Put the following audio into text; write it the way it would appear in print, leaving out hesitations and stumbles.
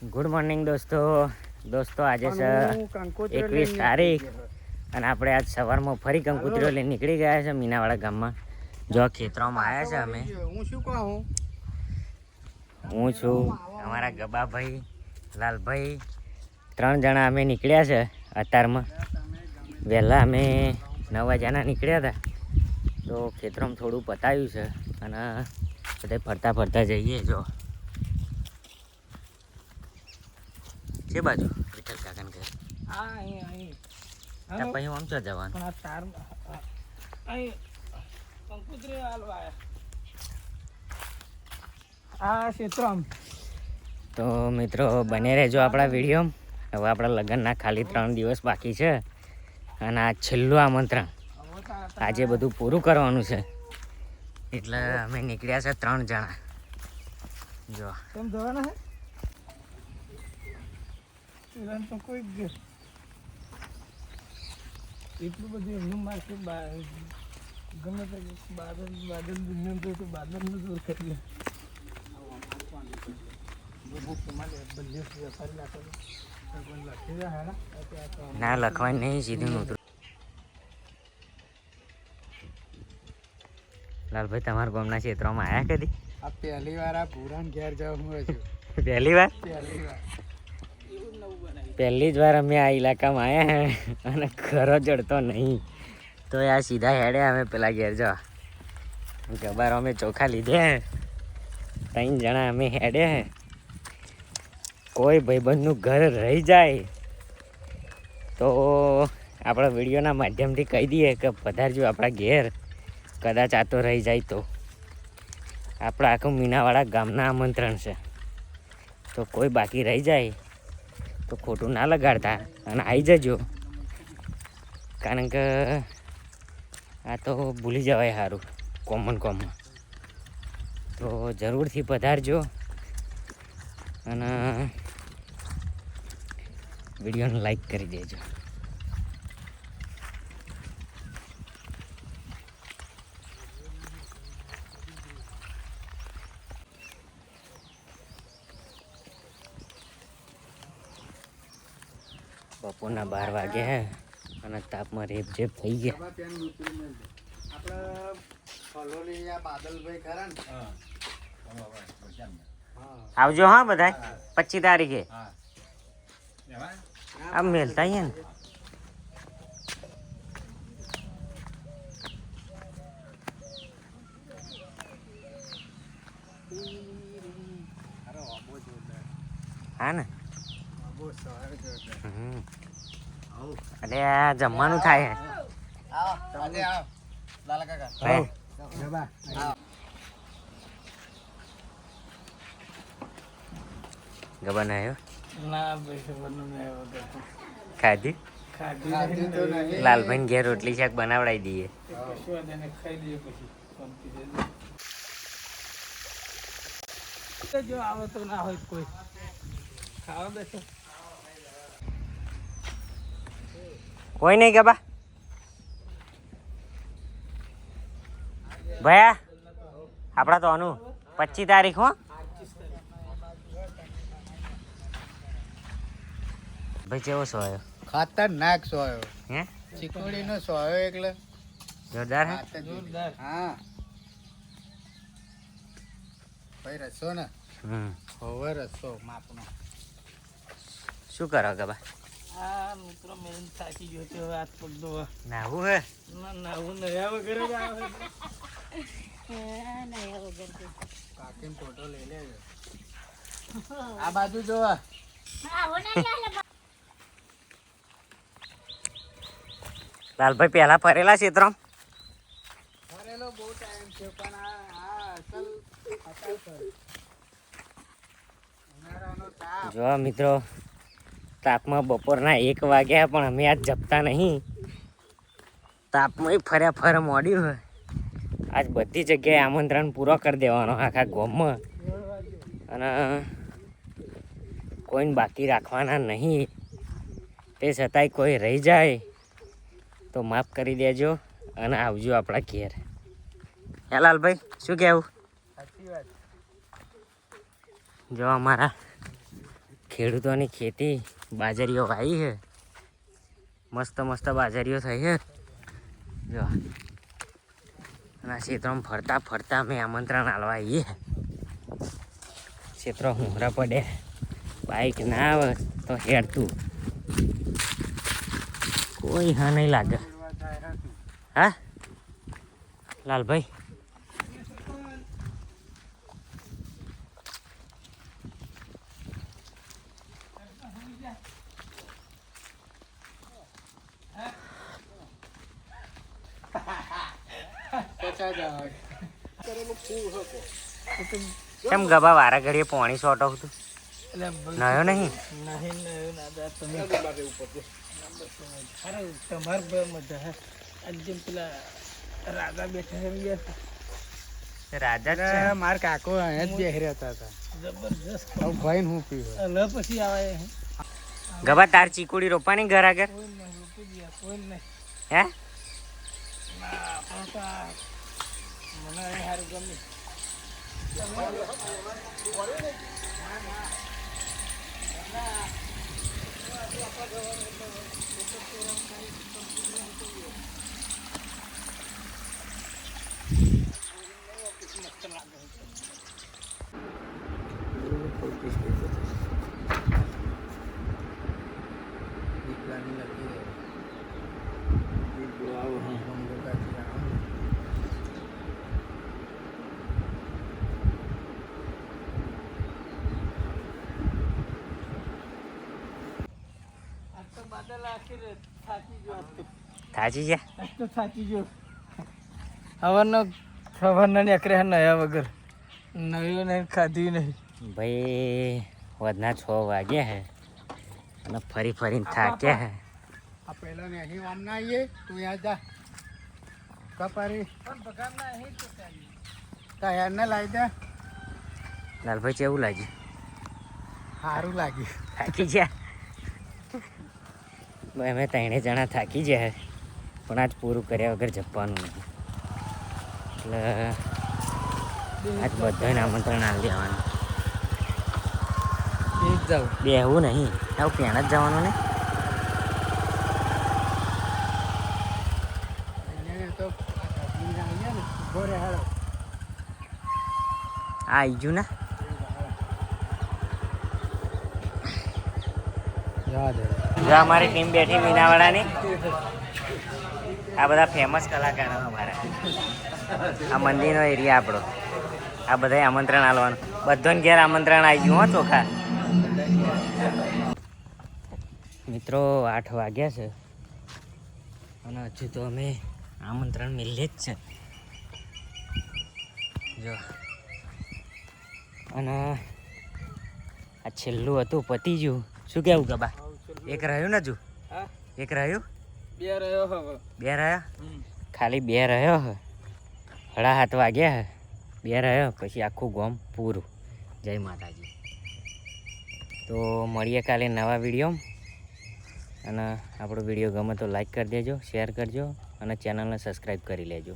Good morning દોસ્તો આજે છે 21 તારીખ અને આપણે આજ સવારમાં ફરી કંકુતરીઓ લઈને નીકળી ગયા છે મીનાવાડા ગામમાં. જો ખેતરોમાં આવ્યા છે અમે. હું છું અમારા ગબાભાઈ, લાલભાઈ, 3 જણા અમે નીકળ્યા છે. અત્યારમાં વહેલા અમે 9 વાગ્યાના નીકળ્યા હતા, તો ખેતરોમાં થોડું પતાવ્યું છે અને બધા ફરતા ફરતા જઈએ. જો છે બાજુ વિઠ્ઠલ કાકાને ઘર. પછી આમ ચો જવાનું તો મિત્રો બને રહેજો આપણા વિડીયો. હવે આપણા લગ્નના ખાલી 3 દિવસ બાકી છે અને આ છેલ્લું આમંત્રણ. આજે બધું પૂરું કરવાનું છે એટલે અમે નીકળ્યા છે 3 જણા. જો એટલું બધું એમનું માર્કેટ ગમે તે બાદલ દુનિયા તો બાદલનું દૂર કરી ના લખવાનું નહીં, સીધું નહોતું. લાલભાઈ તમારા ગામના ક્ષેત્રોમાં આવ્યા કદી? આ પહેલી વાર આ ભૂરાન ઘેર જવાનું હોય છે. પહેલી વાર પહેલી જ વાર અમે આ ઇલાકામાં આવ્યા અને ઘરો જડતો નહીં, તો આ સીધા હેડે અમે પેલા ઘેર જવા. ગબારો અમે ચોખા લીધે, 3 જણા અમે હેડે. કોઈ ભાઈબંધનું ઘર રહી જાય તો આપણા વિડીયોના માધ્યમથી કહી દઈએ કે પધારજો આપણા ઘેર. કદાચ આ તો રહી જાય તો આપણા આખું મીનાવાડા ગામના આમંત્રણ છે, તો કોઈ બાકી રહી જાય તો ખોટું ના લગાડતા અને આવી જજો, કારણ કે આ તો ભૂલી જવાય સારું કોમમાં. તો જરૂરથી પધારજો અને વિડીયોને લાઈક કરી દેજો. બપોરના 12 વાગે હે અને તાપમાં રેપઝેપ થઈ ગયા. આવજો હા બધા 25 તારીખે આમ મેલતા ને. હા ને એટલે આ જમવાનું થાય ગબન આવ્યો ખાધી. લાલભાઈ ઘેર રોટલી શાક બનાવડાવી દઈએ. જો આવે તો ના હોય કોઈ ખાવા બેઠો કોઈ નહીં ગબા ભયા આપડા તો આનું 25 તારીખ હો ભાઈ. કેવો સોયો? ખતરનાક સોયો હે, ચીકોડી નો સોયો એટલે જોરદાર હે. જોરદાર. હા ભાઈ રસો ને હવે રસો માપનો. શું કરો ગબા? આ મિત્રો મેં થાકી ગયો છે, હવે હાથ પગ ધોવા. નાવું હે? નાવું નયા વગર જ આવે. નયા વગર કાકીનો ફોટો લઈ લેજો. આ બાજુ જોવા. લાલભાઈ પહેલા ફરેલા ક્ષેત્રમાં? ફરેલો બહુ ટાઈમ છે, પણ આ અસલ જો મિત્રો તાપમાં બપોરના 1 વાગ્યા પણ અમે આજ જપતા નહીં. તાપમાં ફર મોડ્યું હોય. આજ બધી જગ્યાએ આમંત્રણ પૂરો કરી દેવાનો આખા ગામમાં, અને કોઈને બાકી રાખવાના નહીં. તે છતાંય કોઈ રહી જાય તો માફ કરી દેજો અને આવજો આપણા ઘેર. હે લાલભાઈ શું કહેવું? સાચી વાત. જો અમારા ખેડૂતોની ખેતી બાજરીઓ વાવી છે, મસ્ત મસ્ત બાજરીઓ થઈ છે જો. અને આ ક્ષેત્રમાં ફરતા ફરતા અમે આમંત્રણ આલવા આવીએ. ક્ષેત્રો હુંહરા પડે, બાઈક ના આવે તો હેડતું કોઈ હા નહીં લાગે. હા લાલભાઈ કેમ ગબા વારા ઘડીએ પોણી શોર્ટ હતું નયો નહીં પેલા રાજા બેઠા રાજા જ છે. માર કાકો અહીંયા જ બેહી રહેતા હતા. જબરજસ્ત ભાઈ હું પીવો પછી આવે ગબા તાર ચીકુડી રોપવાની ઘર આગળ કોઈ નહીં હે મને સારું ગમે. થાચી છે થાકી ગયો. સવારના નીકળે નયા વગર નવી નહીં ખાધી નહીં. ભાઈ વધના 6 વાગ્યા હે અને ફરી ફરીને થાક્યા હે. આ પહેલા ને અહીં આમ ના આવીએ તું યાદ જા કપારી તૈયાર ને લાવી દે. લાલભાઈ કેવું લાગ્યું? સારું લાગ્યું. થાકી ગયા અમે 3 જણા થાકી ગયા પણ આજ પૂરું કર્યા વગર જપવાનું નહીં એટલે આજ બધાને આમંત્રણ આવી દેવાનું. બેહવું નહીં આવું પેણ જ જવાનું ને. આ આવી ગયું ને જો અમારી ટીમ બેઠી મીનાવાડાની. આ બધા ફેમસ કલાકારો અમારા. આ મંદિરનો એરિયા આપણો. આ બધાય આમંત્રણ આલવાનું. બધાને ઘેર આમંત્રણ આવી ગયું હો ચોખા. મિત્રો 8 વાગ્યા છે અને હજુ તો અમે આમંત્રણ મિલે જ છે જો. અને આ છેલ્લું હતું પતી ગયું. શું કેવું ગબા? એક રહ્યું ને હજુ? એક રહ્યું? 2 રહ્યો હવે. 2 રહ્યા? ખાલી 2 રહ્યો હે. 7:30 વાગ્યા હે. 2 રહ્યો પછી આખું ગામ પૂરું. જય માતાજી. તો મળીએ કાલે નવા વિડીયોમાં. અને આપણો વિડીયો ગમે તો લાઈક કરી દેજો, શેર કરજો અને ચેનલને સબસ્ક્રાઈબ કરી લેજો.